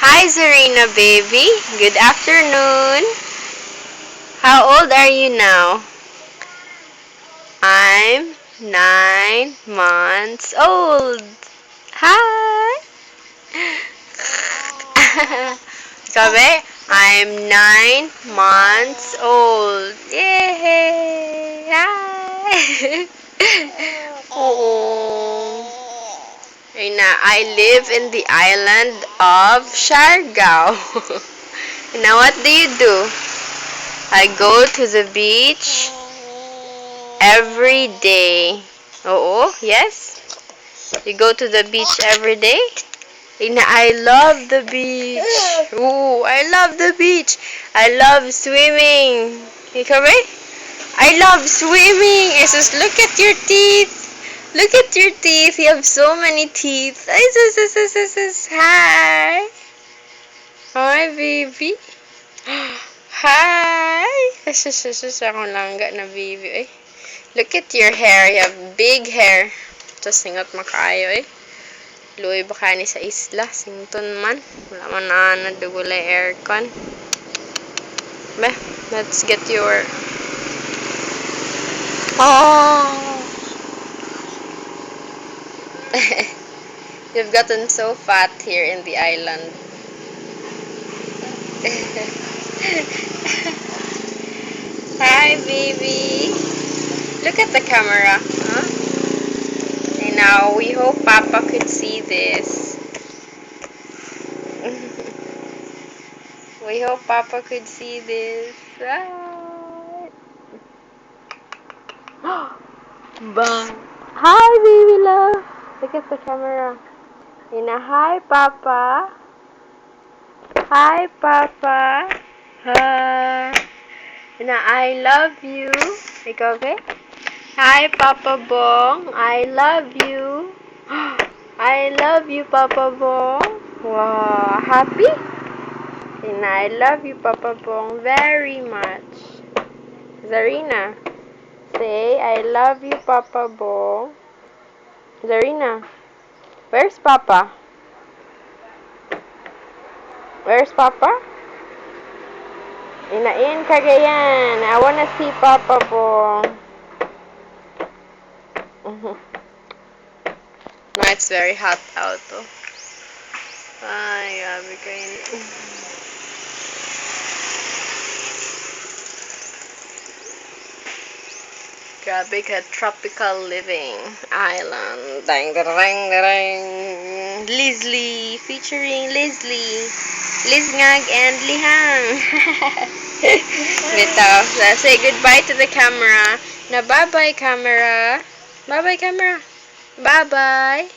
Hi, Zarina baby. Good afternoon. How old are you now? I'm 9 months old. Hi. Sabi, I'm 9 months old. Yay! Hi. Oh. I live in the island of Siargao. Now what do you do? I go to the beach every day. Oo, yes? You go to the beach every day? I love the beach. Ooh, I love the beach. I love swimming. Ikaw ba? I love swimming. Jesus, look at your teeth. Look at your teeth. You have so many teeth. Ay, Hi. Hi, baby. Hi. Ako langga na baby. Look at your hair. You have big hair. Tapos singot makayo Luoy ba ka ni sa isla? Sington man. Wala man na nadugulay aircon. Ba, let's get your... Oh! You've gotten so fat here in the island. Hi, baby. Look at the camera. Huh? And now, we hope Papa could see this. We hope Papa could see this. Bye. Hi, baby love. Look at the camera. Hi, Papa. Hi, Papa. Hi. I love you. Ikaw, okay? Hi, Papa Bong. I love you. I love you, Papa Bong. Wow. Happy? I love you, Papa Bong, very much. Zarina, say, I love you, Papa Bong. Zarina, where's Papa? Where's Papa? In Cagayan. I wanna see Papa Bong. No, it's very hot out, oh. Ay, grabe kayo. Grabe ka, tropical living island. Dang, dang, dang. Leslie, featuring Leslie. Lizngag and Lihang. Bitaw. Say goodbye to the camera. Na bye-bye, camera. Bye-bye, camera. Bye-bye.